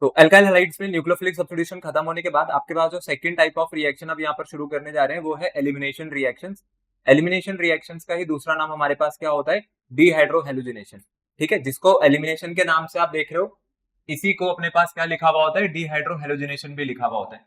तो alkyl halides में nucleophilic substitution खत्म होने के बाद आपके पास जो सेकंड टाइप ऑफ रिएक्शन अब यहाँ पर शुरू करने जा रहे हैं वो है एलिमिनेशन रिएक्शंस। एलिमिनेशन रिएक्शंस का ही दूसरा नाम हमारे पास क्या होता है, डीहाइड्रोहेलोजिनेशन। ठीक है, जिसको एलिमिनेशन के नाम से आप देख रहे हो, इसी को अपने पास क्या लिखा हुआ होता है, डीहाइड्रोहेलोजिनेशन भी लिखा हुआ होता है।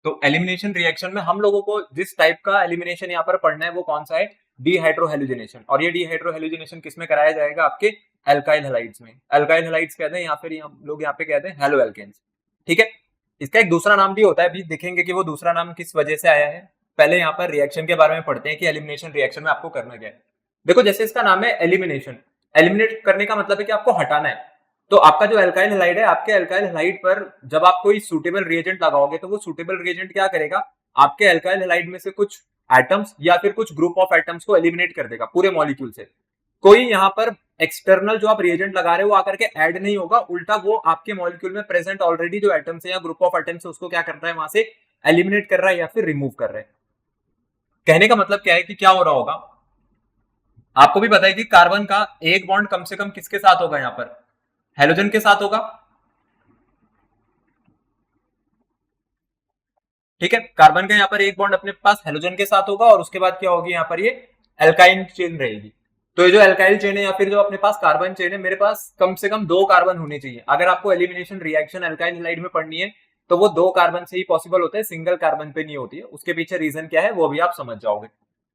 तो एलिमिनेशन रिएक्शन में हम लोगों को जिस टाइप का एलिमिनेशन यहाँ पर पढ़ना है वो कौन सा है, डीहाइड्रोहेलोजिनेशन। और ये डीहाइड्रोहेलोजिनेशन किसमें कराया जाएगा, आपके अल्काइल हैलाइड्स में। अल्काइल हैलाइड्स कहते हैं या फिर हम लोग यहाँ पे कहते हैं हेलो एल्केन्स। ठीक है, इसका एक दूसरा नाम भी होता है, अभी देखेंगे कि वो दूसरा नाम किस वजह से आया है। पहले यहाँ पर रिएक्शन के बारे में पढ़ते हैं कि एलिमिनेशन रिएक्शन में आपको करना क्या है। देखो, जैसे इसका नाम है एलिमिनेशन, एलिमिनेट करने का मतलब है कि आपको हटाना है। तो आपका जो अल्काइल हैलाइड है, आपके अल्काइल हैलाइड पर जब आप कोई सुटेबल रिएजेंट लगाओगे तो वो सुटेबल रिएजेंट क्या करेगा, आपके अल्काइल हैलाइड में से कुछ एटम्स या फिर कुछ ग्रुप ऑफ एटम्स को एलिमिनेट कर देगा पूरे मॉलिक्यूल से। कोई यहाँ पर एक्सटर्नल जो आप रिएजेंट लगा रहे हो वो आकर के ऐड नहीं होगा, उल्टा वो आपके मॉलिक्यूल में प्रेजेंट ऑलरेडी जो एटम्स है या ग्रुप ऑफ एटम्स है उसको क्या करता है, वहां से एलिमिनेट कर रहा है या फिर रिमूव कर रहा है। कहने का मतलब क्या है कि क्या हो रहा होगा, आपको भी पता है कि कार्बन का एक बॉन्ड कम से कम किसके साथ होगा, यहाँ पर हेलोजन के साथ होगा। ठीक है, कार्बन का यहाँ पर एक बॉन्ड अपने पास हेलोजन के साथ होगा और उसके बाद क्या होगी, यहाँ पर ये एल्काइन चेन रहेगी। तो ये जो एल्काइल चेन है या फिर जो अपने पास कार्बन चेन है, मेरे पास कम से कम 2 कार्बन होने चाहिए। अगर आपको एलिमिनेशन रिएक्शन अल्काइल हैलाइड में पढ़नी है तो वो 2 कार्बन से ही पॉसिबल होता है, सिंगल कार्बन पे नहीं होती है। उसके पीछे रीजन क्या है वो भी आप समझ जाओगे।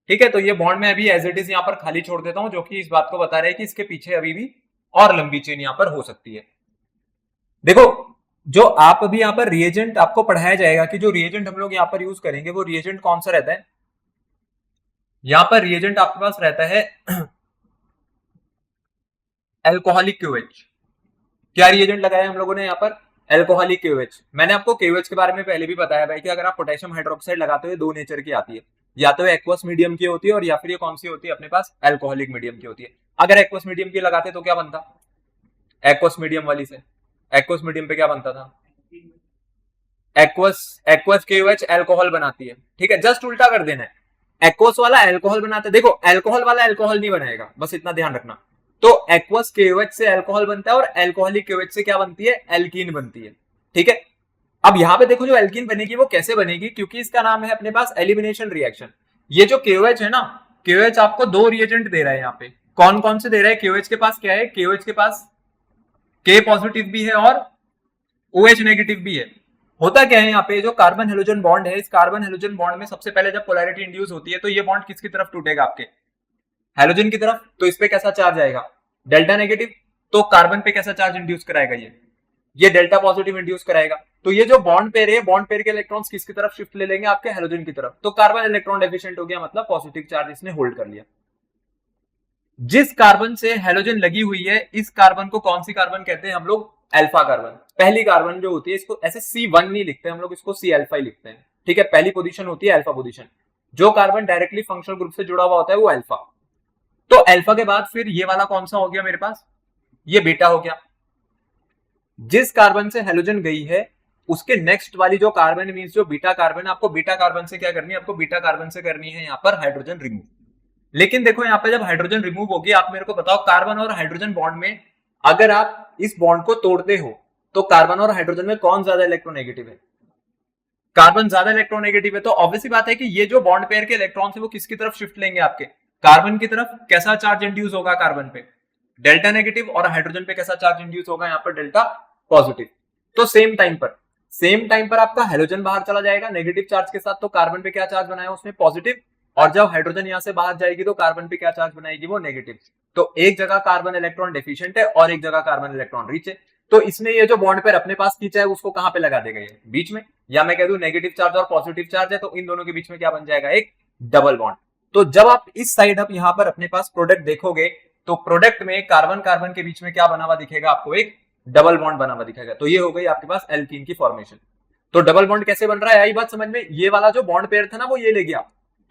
ठीक है, तो ये बॉन्ड में अभी एज इट इज यहाँ पर खाली छोड़ देता हूं, जो कि इस बात को बता रहा है कि इसके पीछे अभी भी और लंबी चेन यहाँ पर हो सकती है। देखो, जो आप अभी यहाँ पर रिएजेंट आपको पढ़ाया जाएगा कि जो रिएजेंट हम लोग यहाँ पर यूज करेंगे वो रिएजेंट कौन सा रहता है, यहाँ पर रिएजेंट आपके पास रहता है एल्कोहलिक क्यूएच। क्या रिएजेंट लगाया हम लोगों ने यहाँ पर, एल्कोहलिक क्यूएच। मैंने आपको क्यूएच के बारे में पहले भी बताया भाई कि अगर आप पोटेशियम हाइड्रोक्साइड लगाते हो 2 नेचर की आती है, या तो एक्वस मीडियम की होती है और या फिर ये कौन सी होती है अपने पास, एल्कोहलिक मीडियम की होती है। अगर एक्वस मीडियम की लगाते तो क्या बनता, एक्वस मीडियम वाली से एक्वस मीडियम पे क्या बनता था, एक्वस एक्वस केओएच एल्कोहल बनाती है। ठीक है, जस्ट उल्टा कर देना है, एक्वस वाला एल्कोहल बनाता है। देखो, एल्कोहल वाला एल्कोहल नहीं बनाएगा, बस इतना ध्यान रखना। तो एक्वस केओएच से एल्कोहल बनता है और एल्कोहलिक केओएच से क्या बनती है, एल्कीन बनती है। ठीक है, अब यहाँ पे देखो जो एल्कीन बनेगी वो कैसे बनेगी, क्योंकि इसका नाम है अपने पास एलिमिनेशन रिएक्शन। ये जो केओएच है ना, केओएच आपको 2 रिएजेंट दे रहा है यहाँ पे। कौन कौन से दे रहा है, केओएच के पास क्या है, केओएच के पास के पॉजिटिव भी है और OH नेगेटिव भी है। होता क्या है यहाँ पे, जो कार्बन हेलोजन बॉन्ड है, इस कार्बन हेलोजन बॉन्ड में सबसे पहले जब पोलैरिटी इंड्यूस होती है तो ये बॉन्ड किसकी तरफ टूटेगा, आपके हेलोजन की तरफ। तो इस पे कैसा चार्ज आएगा, डेल्टा नेगेटिव। तो कार्बन पे कैसा चार्ज इंड्यूस कराएगा, ये डेल्टा पॉजिटिव इंड्यूस कराएगा। तो ये जो बॉन्ड पेयर है, बॉन्ड पेयर के इलेक्ट्रॉन्स किसकी तरफ शिफ्ट ले लेंगे, आपके हेलोजन की तरफ। तो कार्बन इलेक्ट्रॉन डेफिशिएंट हो गया, मतलब पॉजिटिव चार्ज इसने होल्ड कर लिया। जिस कार्बन से हेलोजन लगी हुई है, इस कार्बन को कौन सी कार्बन कहते हैं हम लोग, अल्फा कार्बन। पहली कार्बन जो होती है, इसको ऐसे C1 नहीं लिखते हम लोग, इसको C अल्फा ही लिखते हैं। ठीक है, पहली पोजीशन होती है अल्फा पोजीशन। जो कार्बन डायरेक्टली फंक्शनल ग्रुप से जुड़ा हुआ होता है वो अल्फा। तो अल्फा के बाद फिर ये वाला कौन सा हो गया मेरे पास, ये बीटा हो गया। जिस कार्बन से हेलोजन गई है उसके नेक्स्ट वाली जो कार्बन मींस जो बीटा कार्बन, आपको बीटा कार्बन से क्या करनी है, आपको बीटा कार्बन से करनी है यहाँ पर हाइड्रोजन रिमूव। लेकिन देखो, यहाँ पे जब हाइड्रोजन रिमूव होगी, आप मेरे को बताओ, कार्बन और हाइड्रोजन बॉन्ड में अगर आप इस बॉन्ड को तोड़ते हो तो कार्बन और हाइड्रोजन में कौन ज्यादा इलेक्ट्रोनेगेटिव है, कार्बन ज्यादा इलेक्ट्रोनेगेटिव है। तो ऑब्वियसली बात है कि ये जो बॉन्ड पेयर के इलेक्ट्रॉन है वो किसकी तरफ शिफ्ट लेंगे, आपके कार्बन की तरफ। कैसा चार्ज इंड्यूस होगा कार्बन पे, डेल्टा नेगेटिव, और हाइड्रोजन पे कैसा चार्ज इंड्यूस होगा, यहाँ पर डेल्टा पॉजिटिव। तो सेम टाइम पर आपका हेलोजन बाहर चला जाएगा नेगेटिव चार्ज के साथ, तो कार्बन पे क्या चार्ज बनाया उसने, पॉजिटिव। और जब हाइड्रोजन यहां से बाहर जाएगी तो कार्बन पे क्या चार्ज बनाएगी, वो नेगेटिव। तो एक जगह कार्बन इलेक्ट्रॉन डेफिशिएंट है और एक जगह कार्बन इलेक्ट्रॉन रिच है। तो इसने ये जो बॉन्ड पेयर अपने पास खींचा है उसको कहां पे लगा देगा, ये बीच में। या मैं कह दूं नेगेटिव चार्ज और पॉजिटिव चार्ज है, तो इन दोनों के बीच में क्या बन जाएगा, एक डबल बॉन्ड। तो जब आप इस साइड अब यहां पर अपने पास प्रोडक्ट देखोगे तो प्रोडक्ट में कार्बन कार्बन के बीच में क्या बना हुआ दिखेगा, आपको एक डबल बॉन्ड बना हुआ दिखेगा। तो ये हो गई आपके पास एल्कीन की फॉर्मेशन। तो डबल बॉन्ड कैसे बन रहा है, आई बात समझ में। ये वाला जो बॉन्ड पेयर था ना वो ये ले गया,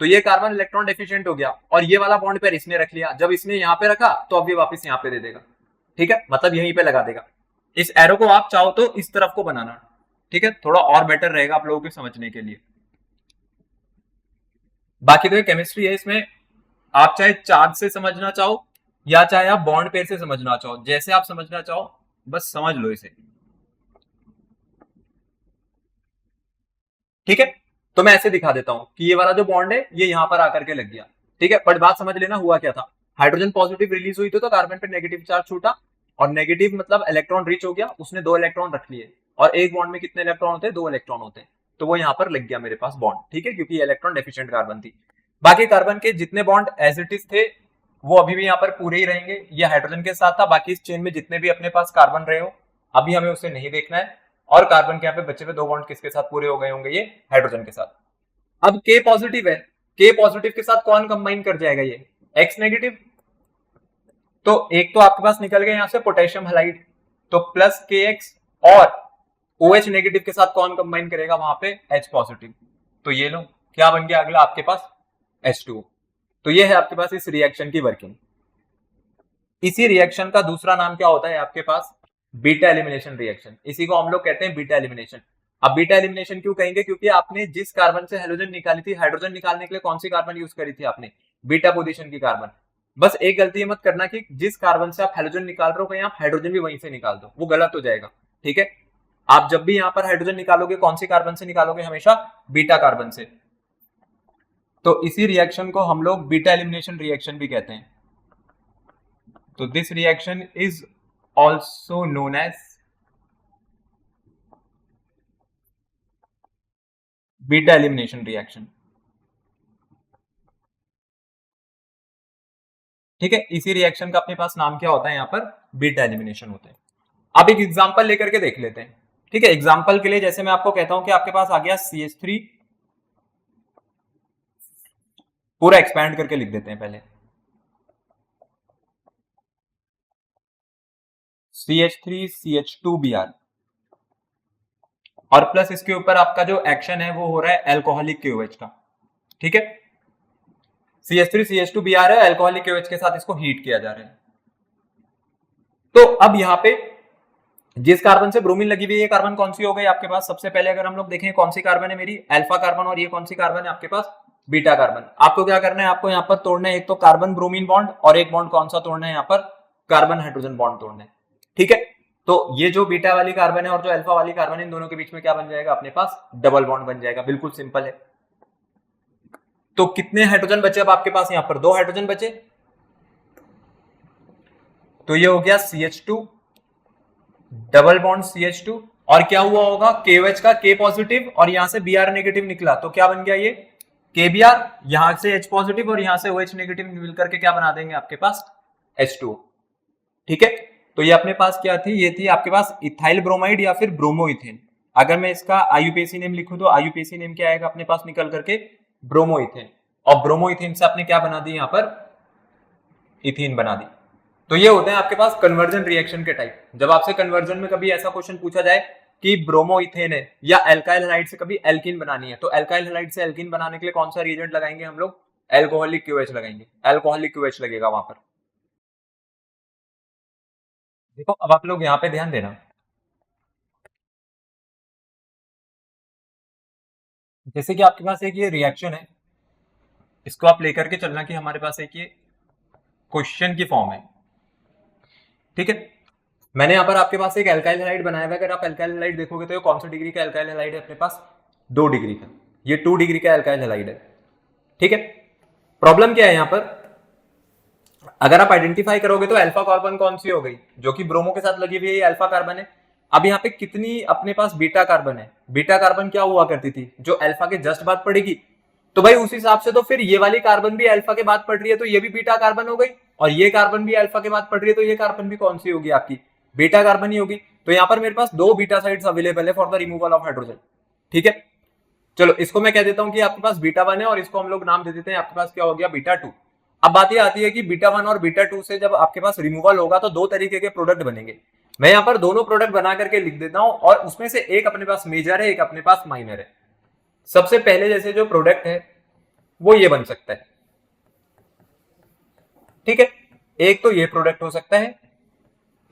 तो ये कार्बन इलेक्ट्रॉन डेफिशिएंट हो गया, और ये वाला बॉन्ड पेयर इसने रख लिया। जब इसने यहां पे रखा तो अब ये वापस यहां पे दे देगा। ठीक है, मतलब यहीं पे लगा देगा। इस एरो को आप चाहो तो इस तरफ को बनाना, ठीक है, थोड़ा और बेटर रहेगा आप लोगों के समझने के लिए। बाकी तो ये केमिस्ट्री है, इसमें आप चाहे चार्ज से समझना चाहो या चाहे आप बॉन्ड पेयर से समझना चाहो, जैसे आप समझना चाहो बस समझ लो इसे। ठीक है, तो मैं ऐसे दिखा देता हूं कि ये वाला जो बॉन्ड है ये यहां पर आकर के लग गया। ठीक है, बट बात समझ लेना हुआ क्या था। हाइड्रोजन पॉजिटिव रिलीज हुई थी तो कार्बन पे नेगेटिव चार्ज छूटा, और नेगेटिव मतलब इलेक्ट्रॉन रिच हो गया, उसने 2 इलेक्ट्रॉन रख लिए, और एक बॉन्ड में कितने इलेक्ट्रॉन होते हैं, 2 इलेक्ट्रॉन होते हैं, तो वो यहाँ पर लग गया मेरे पास बॉन्ड। ठीक है, क्योंकि इलेक्ट्रॉन डेफिशिएंट कार्बन थी। बाकी कार्बन के जितने बॉन्ड एज इट इज थे वो अभी भी यहाँ पर पूरे ही रहेंगे। ये हाइड्रोजन के साथ था, बाकी इस चेन में जितने भी अपने पास कार्बन रहे हो अभी हमें उसे नहीं देखना है। और कार्बन के यहाँ पे बचे हुए 2 बॉन्ड किसके साथ पूरे हो गए होंगे, ये हाइड्रोजन के साथ। अब के पॉजिटिव है, के पॉजिटिव के साथ कौन कंबाइन कर जाएगा, ये एक्स नेगेटिव। तो एक तो आपके पास निकल गया यहां से पोटेशियम हलाइड, तो प्लस के एक्स, और OH नेगेटिव के साथ कौन कंबाइन करेगा वहां पे, H पॉजिटिव। तो ये लो क्या बन गया अगला आपके पास, H2O। तो ये है आपके पास इस रिएक्शन की वर्किंग। इसी रिएक्शन का दूसरा नाम क्या होता है आपके पास, बीटा एलिमिनेशन रिएक्शन। इसी को हम लोग कहते हैं बीटा एलिमिनेशन। अब बीटा एलिमिनेशन क्यों कहेंगे, क्योंकि आपने जिस कार्बन से हाइड्रोजन निकाली थी, हाइड्रोजन निकालने के लिए कौन सी कार्बन यूज करी थी आपने, बीटा पोजीशन की कार्बन। बस एक गलती मत करना कि जिस कार्बन से आप हाइड्रोजन निकाल रहे हो कहीं आप हाइड्रोजन भी वहीं से निकाल दो, वो गलत हो जाएगा। ठीक है, आप जब भी यहां पर हाइड्रोजन निकालोगे कौन सी कार्बन से निकालोगे, हमेशा बीटा कार्बन से। तो इसी रिएक्शन को हम लोग बीटा एलिमिनेशन रिएक्शन भी कहते हैं। तो this reaction is also known as beta elimination reaction. ठीक है, इसी रिएक्शन का अपने पास नाम क्या होता है, यहां पर बीटा एलिमिनेशन होता है। अब एक एग्जांपल लेकर के देख लेते हैं। ठीक है, एग्जांपल के लिए जैसे मैं आपको कहता हूं कि आपके पास आ गया CH3, पूरा एक्सपैंड करके लिख देते हैं पहले, CH3CH2Br, और प्लस इसके ऊपर आपका जो एक्शन है वो हो रहा है एल्कोहलिक KOH का। ठीक है, CH3CH2Br है, एल्कोहलिक KOH के साथ इसको हीट किया जा रहा है। तो अब यहां पे जिस कार्बन से ब्रोमीन लगी हुई है, ये कार्बन कौन सी हो गई आपके पास, सबसे पहले अगर हम लोग देखें कौन सी कार्बन है मेरी, अल्फा कार्बन, और ये कौन सी कार्बन है आपके पास, बीटा कार्बन। आपको क्या करना है, आपको यहाँ पर तोड़ना है एक तो कार्बन ब्रोमीन बॉन्ड, और एक बॉन्ड कौन सा तोड़ना है यहाँ पर, कार्बन हाइड्रोजन बॉन्ड तोड़ना है। ठीक है, तो ये जो बीटा वाली कार्बन है और जो अल्फा वाली कार्बन है, इन दोनों के बीच में क्या बन जाएगा अपने पास, डबल बॉन्ड बन जाएगा। बिल्कुल सिंपल है। तो कितने हाइड्रोजन बचे अब आपके पास, यहां पर 2 हाइड्रोजन बचे, तो ये हो गया CH2 डबल बॉन्ड CH2, और क्या हुआ होगा, KOH का K पॉजिटिव और यहां से Br नेगेटिव निकला, तो क्या बन गया ये KBr, यहां से H पॉजिटिव और यहां से OH नेगेटिव मिलकर के क्या बना देंगे आपके पास H2O। ठीक है, तो ये अपने पास क्या थी, ये थी आपके पास इथाइल ब्रोमाइड या फिर ब्रोमोइथेन। अगर मैं इसका IUPAC नेम लिखूं तो IUPAC नेम क्या आएगा अपने पास निकल करके, ब्रोमोइथेन। और ब्रोमोइथेन से आपने क्या बना दी यहां पर, इथीन बना दी। तो ये होते हैं आपके पास कन्वर्जन रिएक्शन के टाइप। जब आपसे कन्वर्जन में कभी ऐसा क्वेश्चन पूछा जाए कि ब्रोमोइथेन है या एल्काइल हैलाइड से कभी एल्कीन बनानी है, तो एल्काइल हैलाइड से एल्कीन बनाने के लिए कौन सा रिएजेंट लगाएंगे हम लोग, एल्कोहलिक क्यूएच लगाएंगे, एल्कोहलिक क्यूएच लगेगा वहां पर। देखो अब आप लोग यहाँ पे ध्यान देना, जैसे कि आपके पास एक ये रिएक्शन है, इसको आप लेकर के चलना कि हमारे पास एक ये क्वेश्चन की फॉर्म है। ठीक है, मैंने यहाँ पर आपके पास एक एल्काइल हैलाइड बनाया हुआ है। अगर आप एल्काइल हैलाइड देखोगे तो ये कौन सा डिग्री का एल्काइल हैलाइड है अपने पास, 2 डिग्री का, ये 2 डिग्री का एल्काइल हैलाइड है। ठीक है, प्रॉब्लम क्या है यहाँ पर, अगर आप आइडेंटिफाई करोगे तो अल्फा कार्बन कौन सी हो गई, जो कि ब्रोमो के साथ लगी हुई है, अल्फा कार्बन है। अब यहाँ पे कितनी अपने पास बीटा कार्बन है, बीटा कार्बन क्या हुआ करती थी, जो अल्फा के जस्ट बाद पड़ेगी, तो भाई उस हिसाब से तो फिर ये वाली कार्बन भी अल्फा के बाद पड़ रही है, तो ये भी बीटा कार्बन हो गई, और ये कार्बन भी अल्फा के बाद पड़ रही है, तो ये कार्बन भी कौन सी होगी आपकी, बीटा कार्बन ही होगी। तो यहाँ पर मेरे पास 2 बीटा साइड्स अवेलेबल है for the removal of hydrogen. ठीक है, चलो इसको मैं कह देता हूं कि आपके पास बीटा 1 है, और इसको हम लोग नाम दे देते हैं आपके पास क्या हो गया, बीटा 2। अब बात ये आती है कि बीटा 1 और बीटा 2 से जब आपके पास रिमूवल होगा तो 2 तरीके के प्रोडक्ट बनेंगे। मैं यहाँ पर दोनों प्रोडक्ट बना करके लिख देता हूं, और उसमें से एक अपने पास मेजर है, एक अपने पास माइनर है। सबसे पहले जैसे जो प्रोडक्ट है वो ये बन सकता है। ठीक है, एक तो ये प्रोडक्ट हो सकता है,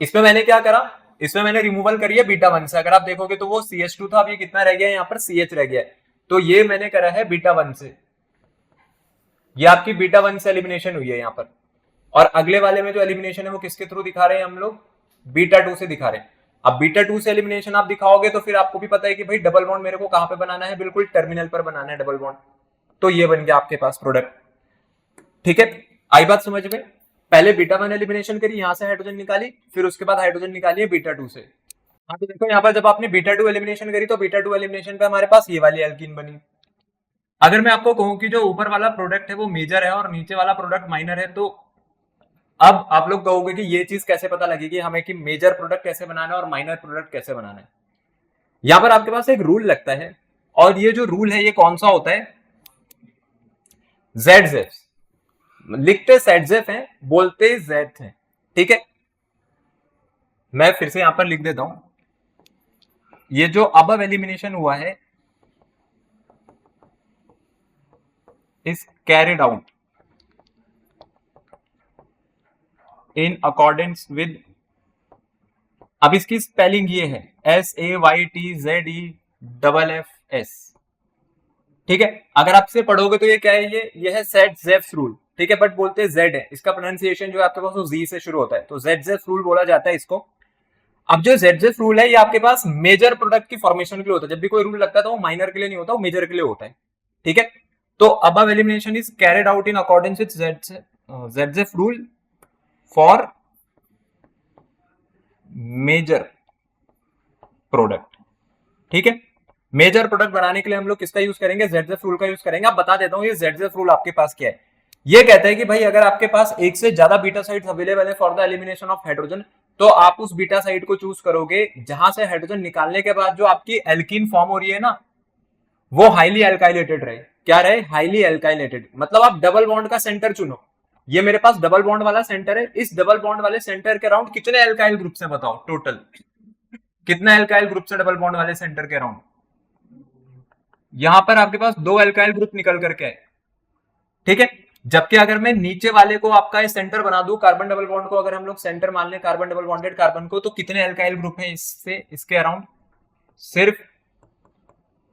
इसमें मैंने क्या करा, इसमें मैंने रिमूवल करी है बीटा 1 से। अगर आप देखोगे तो वो CH2 था, अब ये कितना रह गया है, यहाँ पर CH रह गया है, तो ये मैंने करा है बीटा 1 से, ये आपकी बीटा 1 से एलिमिनेशन हुई है यहाँ पर। और अगले वाले में जो एलिमिनेशन है वो किसके थ्रू दिखा रहे हैं हम लोग, बीटा टू से दिखा रहे हैं। अब बीटा टू से एलिमिनेशन आप दिखाओगे तो फिर आपको भी पता है कि भाई डबल बॉन्ड मेरे को कहां पे बनाना है, बिल्कुल टर्मिनल पर बनाना है डबल बॉन्ड। तो ये बन गया आपके पास प्रोडक्ट। ठीक है, आई बात समझ में। पहले बीटा वन एलिमिनेशन करी, यहां से हाइड्रोजन निकाली, फिर उसके बाद हाइड्रोजन निकाली है बीटा टू से। हाँ तो देखो यहाँ पर जब आपने बीटा टू एलिमिनेशन करी तो बीटा टू एलिमिनेशन पे हमारे पास ये वाली एल्कीन बनी। अगर मैं आपको कहूं कि जो ऊपर वाला प्रोडक्ट है वो मेजर है और नीचे वाला प्रोडक्ट माइनर है, तो अब आप लोग कहोगे कि ये चीज कैसे पता लगेगी हमें कि मेजर प्रोडक्ट कैसे बनाना है और माइनर प्रोडक्ट कैसे बनाना है। यहां पर आपके पास एक रूल लगता है, और ये जो रूल है ये कौन सा होता है, जेड, लिखते सेडजेफ हैं, बोलते जेड हैं। ठीक है, मैं फिर से यहां पर लिख देता हूं, ये जो अब एलिमिनेशन हुआ है is carried out in accordance with, अब इसकी स्पेलिंग ये है SAYTZEFF। ठीक है, अगर आपसे पढ़ोगे तो ये क्या है, ये है सेडजेफ रूल। ठीक है, बट बोलते हैं जेड है, इसका प्रोनाउंसिएशन जो है आपके पास वो जी से शुरू होता है, तो जेडजेफ रूल बोला जाता है इसको। अब जो जेडजेफ रूल है ये आपके पास मेजर प्रोडक्ट की फॉर्मेशन के लिए होता है। जब भी कोई रूल लगता है तो वो माइनर के लिए नहीं होता, वो मेजर के लिए होता है। ठीक है, तो अब elimination is carried out in accordance with Saytzeff rule for major product. ठीक है, मेजर प्रोडक्ट बनाने के लिए हम लोग किसका यूज करेंगे, जेडजेफ रूल का यूज करेंगे। अब बता देता हूं ये जेडजेफ रूल आपके पास क्या है। ये कहता है कि भाई अगर आपके पास एक से ज्यादा बीटा साइट्स अवेलेबल है for the elimination of hydrogen, तो आप उस बीटा साइट को चूज करोगे जहां से हाइड्रोजन निकालने के बाद जो आपकी एल्कीन फॉर्म हो रही है ना, वो हाईली एल्काइलेटेड रहे। क्या रहे, हाईली एल्काइलेटेड। मतलब आप डबल बॉन्ड का सेंटर चुनो, ये मेरे पास डबल बॉन्ड वाला सेंटर है, इस डबल बॉन्ड वाले सेंटर के अराउंड कितने एल्काइल ग्रुप से बताओ, टोटल कितना एल्काइल ग्रुप से डबल बॉन्ड वाले सेंटर के अराउंड। यहां पर आपके पास दो एल्काइल ग्रुप निकल करके आए। ठीक है, जबकि अगर मैं नीचे वाले को आपका सेंटर बना दूं, कार्बन डबल बॉन्ड को अगर हम लोग सेंटर मान लें, कार्बन डबल बॉन्डेड कार्बन को, तो कितने एल्काइल ग्रुप है इससे इसके अराउंड, सिर्फ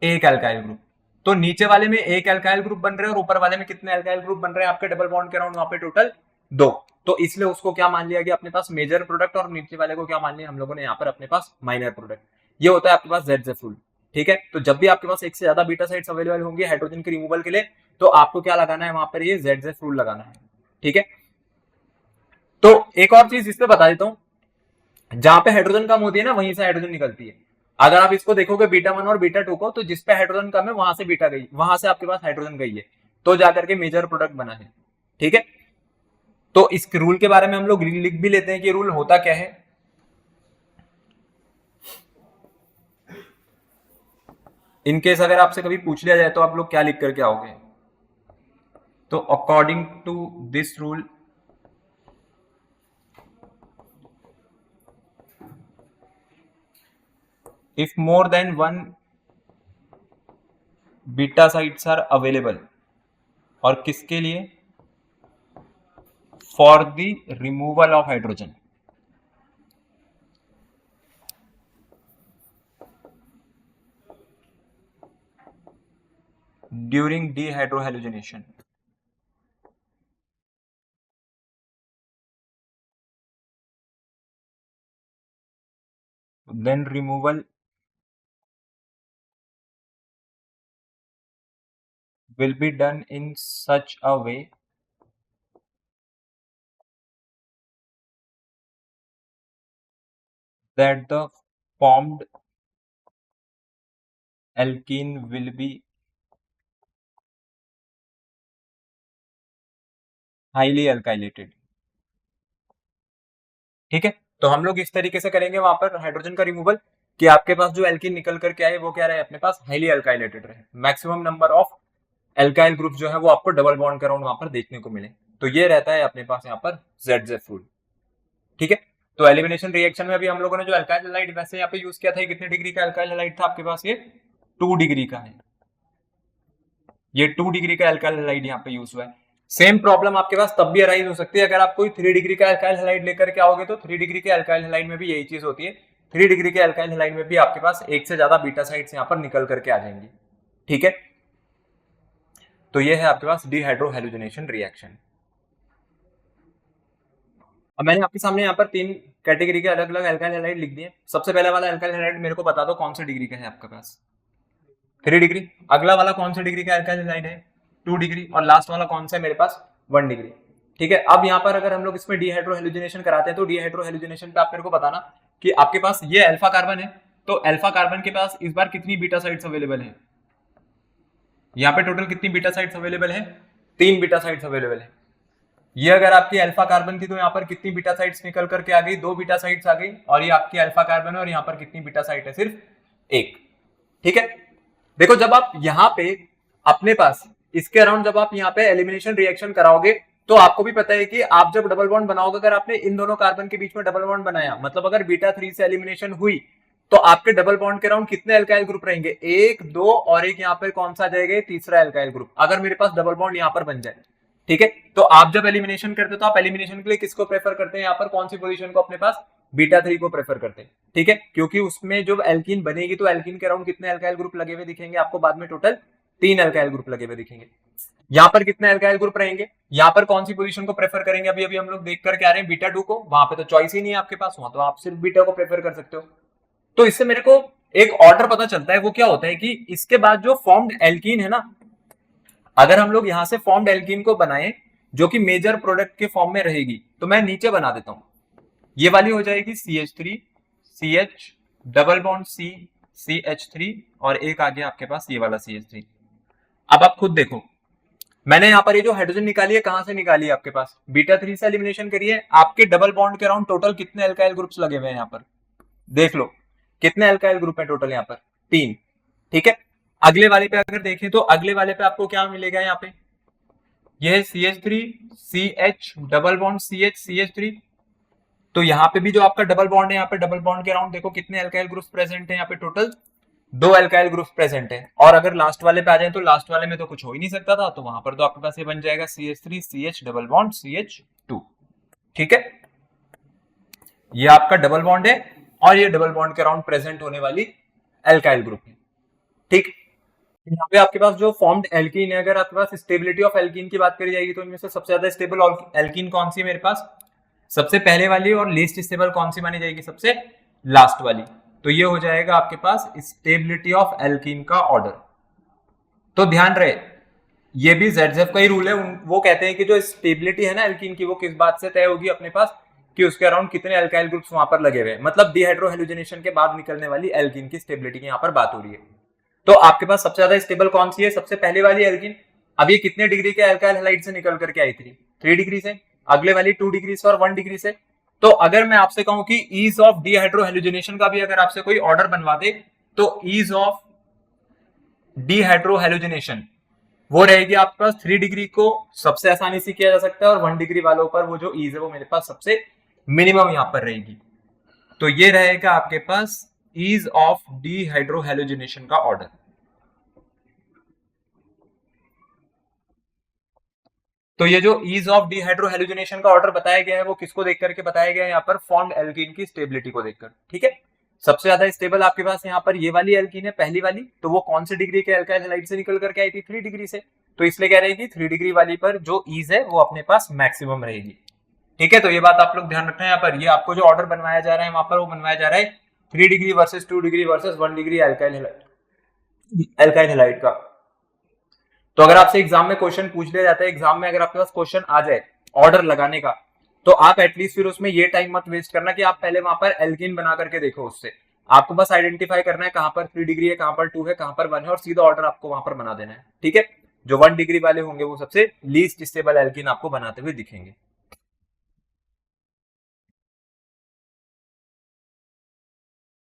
एक एल्काइल ग्रुप। तो नीचे वाले में एक एल्काइल ग्रुप बन रहे हैं और ऊपर वाले में कितने एल्काइल ग्रुप बन रहे हैं आपके डबल बॉन्ड के अराउंड, वहां पे टोटल दो। तो इसलिए उसको क्या मान लिया गया अपने पास, मेजर प्रोडक्ट, और नीचे वाले को क्या मान लिया हम लोगों ने यहाँ पर अपने पास माइनर प्रोडक्ट। ये होता है आपके पास जेडजेफ रूल। ठीक है, तो जब भी आपके पास एक से ज्यादा बीटा साइट्स अवेलेबल होंगे हाइड्रोजन के रिमूवल के लिए, तो आपको क्या लगाना है वहां पर, ये जेडजेफ रूल लगाना है। ठीक है, तो एक और चीज इसमें बता देता हूं, जहां पे हाइड्रोजन कम होती है ना वहीं से हाइड्रोजन निकलती है। अगर आप इसको देखोगे बीटा वन और बीटा टू को, तो जिस पे हाइड्रोजन कम है वहां से बीटा गई, वहां से आपके पास हाइड्रोजन गई है, तो जाकर के मेजर प्रोडक्ट बना है। ठीक है, तो इस रूल के बारे में हम लोग लिख भी लेते हैं कि रूल होता क्या है। इनकेस अगर आपसे कभी पूछ लिया जाए तो आप लोग क्या लिख करके आओगे, तो according to this rule if more than one beta sites are available, और किसके लिए, for the removal of hydrogen, during dehydrohallucination, then removal will be done in such a way that the formed alkene will be highly alkylated। ठीक है, तो हम लोग इस तरीके से करेंगे वहां पर हाइड्रोजन का रिमूवल कि आपके पास जो एल्कीन निकल करके आए वो क्या रहे, अपने पास हाईली अल्काइलेटेड रहे, maximum number of alkyl group जो है वो आपको डबल बॉन्ड के अराउंड वहां पर देखने को मिले। तो ये रहता है अपने पास यहाँ पर जेडजेफ रूल। ठीक है, तो एलिमिनेशन रिएक्शन में भी हम लोगों ने जो अल्काइल हैलाइड वैसे यहाँ पे यूज किया था, ये कितने डिग्री का अल्काइल हैलाइड था आपके पास, ये 2 डिग्री का है, ये 2 डिग्री का अल्काइल हैलाइड यहाँ पे यूज हुआ है। सेम प्रॉब्लम आपके पास तब भी अराइज हो सकती है अगर आप कोई 3 डिग्री का अल्काइल हैलाइड लेकर के आओगे, तो 3 डिग्री के अल्काइल हैलाइड में भी यही चीज होती है। 3 डिग्री के अल्काइल हैलाइड में भी आपके पास एक से ज्यादा बीटा साइट्स यहाँ पर निकल करके आ जाएंगी। ठीक है, तो ये है आपके पास डिहाइड्रोहैलोजिनेशन रिएक्शन। अब मैंने आपके सामने यहाँ पर 3 कैटेगरी के अलग अलग एल्काइल हैलाइड लिख दिए। सबसे पहला वाला एल्काइल हैलाइड मेरे को बता दो कौन सी डिग्री का है आपके पास, 3 डिग्री। अगला वाला कौन सा डिग्री का एल्काइल हैलाइड है, 2 डिग्री। और लास्ट वाला कौन सा है मेरे पास, 1 डिग्री। ठीक है, अब यहाँ पर अगर हम लोग इसमें डीहाइड्रोहेलोजिनेशन कराते हैं तो डीहाइड्रोहेलोजिनेशन पे आप मेरे को बताना कि आपके पास ये अल्फा कार्बन है, तो अल्फा कार्बन के पास इस बार कितनी बीटा साइट्स अवेलेबल है, यहाँ पे टोटल कितनी बीटा साइट्स अवेलेबल है, 3 बीटा साइट्स अवेलेबल है। ये अगर आपकी अल्फा कार्बन थी तो यहाँ पर कितनी बीटा साइट्स निकल करके आ गई, 2 बीटा साइट्स आ गई। और ये आपकी अल्फा कार्बन है और यहाँ पर कितनी बीटा साइट है, सिर्फ 1। ठीक है, देखो जब आप यहाँ पे अपने पास इसके अराउंड जब आप यहाँ पे एलिमिनेशन रिएक्शन कराओगे तो आपको भी पता है कि आप जब डबल बॉन्ड बनाओगे, अगर आपने इन दोनों कार्बन के बीच में डबल बॉन्ड बनाया, मतलब अगर बीटा 3 से एलिमिनेशन हुई तो आपके डबल बॉन्ड के अराउंड कितने एल्काइल ग्रुप रहेंगे, 1, 2 और एक यहाँ पर कौन सा जाएगा, तीसरा एल्काइल ग्रुप, अगर मेरे पास डबल बॉन्ड यहाँ पर बन जाए। ठीक है, तो आप जब एलिमिनेशन करते हो तो आप एलिमिनेशन के लिए किसको प्रेफर करते हैं, यहाँ पर कौन सी पोजीशन को अपने पास, बीटा 3 को प्रेफर करते हैं। ठीक है, क्योंकि उसमें जब एल्कीन बनेगी तो एल्कीन के अराउंड कितने एल्काइल ग्रुप लगे हुए दिखेंगे आपको बाद में, टोटल 3 एल्काइल ग्रुप लगे हुए दिखेंगे। यहाँ पर कितने एल्काइल ग्रुप रहेंगे, यहाँ पर कौन सी पोजीशन को प्रेफर करेंगे, अभी अभी हम लोग देख करके आ रहे हैं बीटा 2 को, वहां पे तो चॉइस ही नहीं है आपके पास, वहां तो आप सिर्फ बीटा को प्रेफर कर सकते हो। तो इससे मेरे को एक ऑर्डर पता चलता है, वो क्या होता है कि इसके बाद जो फॉर्म्ड एल्कीन है ना, अगर हम लोग यहां से फॉर्म्ड एल्कीन को बनाए जो कि मेजर प्रोडक्ट के फॉर्म में रहेगी, तो मैं नीचे बना देता हूं, ये वाली हो जाएगी CH3 CH double bond C CH3 और एक आ गया आपके पास ये वाला CH3। अब आप खुद देखो, मैंने यहाँ पर ये जो हाइड्रोजन निकाली है कहां से निकाली है, आपके पास बीटा 3 से एलिमिनेशन करिए, आपके डबल बॉन्ड के अराउंड टोटल कितने एल्काइल ग्रुप्स लगे हुए हैं, यहाँ पर देख लो कितने एल्काइल ग्रुप है टोटल, यहाँ पर 3। ठीक है, अगले वाले पे अगर देखें तो अगले वाले पे आपको क्या मिलेगा, यहाँ पे ये है CH3 CH double bond CH CH3। तो यहाँ पे भी जो आपका डबल बॉन्ड है, यहाँ पे डबल बॉन्ड के अराउंड देखो कितने एल्काइल ग्रुप्स प्रेजेंट है, यहाँ पे टोटल 2 एल्काइल ग्रुप्स प्रेजेंट है। और अगर लास्ट वाले पे आ जाए तो लास्ट वाले में तो कुछ हो ही नहीं सकता था, तो वहां पर तो आपके पास ये बन जाएगा CH3 CH double bond CH2। ठीक है, ये आपका डबल बॉन्ड है और ये डबल बॉन्ड के अराउंड प्रेजेंट होने वाली एल्काइल ग्रुप है। ठीक, यहाँ पे आपके पास जो फॉर्म्ड एल्कीन है, अगर आपके पास स्टेबिलिटी ऑफ एल्कीन की बात करी जाएगी तो इनमें से सबसे ज्यादा स्टेबल एल्कीन कौन सी है मेरे पास, सबसे पहले वाली, और लीस्ट स्टेबल कौन सी मानी जाएगी, सबसे लास्ट वाली। तो ये हो जाएगा आपके पास स्टेबिलिटी ऑफ एल्कीन का ऑर्डर। तो ध्यान रहे ये भी ZZF का ही रूल है, वो कहते हैं कि जो स्टेबिलिटी है ना एल्कीन की, वो किस बात से तय होगी अपने पास, कि उसके अराउंड कितने एल्काइल ग्रुप्स वहां पर लगे हुए, मतलब डिहाइड्रोहेलोजिनेशन के बाद निकलने वाली एल्कीन की स्टेबिलिटी की यहाँ पर बात हो रही है। तो आपके पास सबसे ज्यादा स्टेबल कौन सी है, सबसे पहले वाली एल्कीन। अब ये कितने डिग्री के एल्काइल हैलाइड से निकल करके आई थी, 3 डिग्री से, अगले वाली 2 डिग्री से और 1 डिग्री से। तो अगर मैं आपसे कहूं कि ईज ऑफ डिहाइड्रोहेलोजिनेशन का भी अगर आपसे कोई ऑर्डर बनवा दे, तो ईज ऑफ डिहाइड्रोहेलोजिनेशन वो रहेगी आपके पास 3 डिग्री को सबसे आसानी से किया जा सकता है, और 1 डिग्री वालों पर वो जो ईज है वो मेरे पास सबसे मिनिमम यहां पर रहेगी। तो ये रहेगा आपके पास ईज ऑफ डिहाइड्रोहेलोजिनेशन का ऑर्डर। तो ये जो ईज ऑफ डिहाइड्रोहेलोजिनेशन का ऑर्डर बताया गया है वो किसको देख करके बताया गया है, यहाँ पर फॉर्म्ड एल्कीन की स्टेबिलिटी को देखकर। ठीक है, सबसे ज्यादा स्टेबल आपके पास यहाँ पर ये वाली एल्कीन है, पहली वाली, तो वो कौन से डिग्री के एल्काइल हैलाइड से निकल करके आई थी, 3 डिग्री से। तो इसलिए कह रहे हैं कि 3 डिग्री वाली पर जो ईज है वो अपने पास मैक्सिमम रहेगी। ठीक है, तो ये बात आप लोग ध्यान रखना है। यहाँ पर ये आपको जो ऑर्डर बनवाया जा रहा है वहां पर वो बनवाया जा रहा है 3 degree versus 2 degree versus 1 degree alkyl halide का। तो अगर आपसे एग्जाम में क्वेश्चन पूछ लिया जाता है, एग्जाम में अगर आपके पास क्वेश्चन आ जाए ऑर्डर लगाने का, तो आप एटलीस्ट फिर उसमें ये टाइम मत वेस्ट करना कि आप पहले वहां पर एल्कीन बना करके देखो। उससे आपको बस आइडेंटिफाई करना है कहां पर 3 डिग्री है, कहां पर 2 है, कहां पर 1 है, और सीधा ऑर्डर आपको वहां पर बना देना है। ठीक है, जो 1 डिग्री वाले होंगे वो सबसे लीस्ट स्टेबल एल्कीन आपको बनाते हुए दिखेंगे।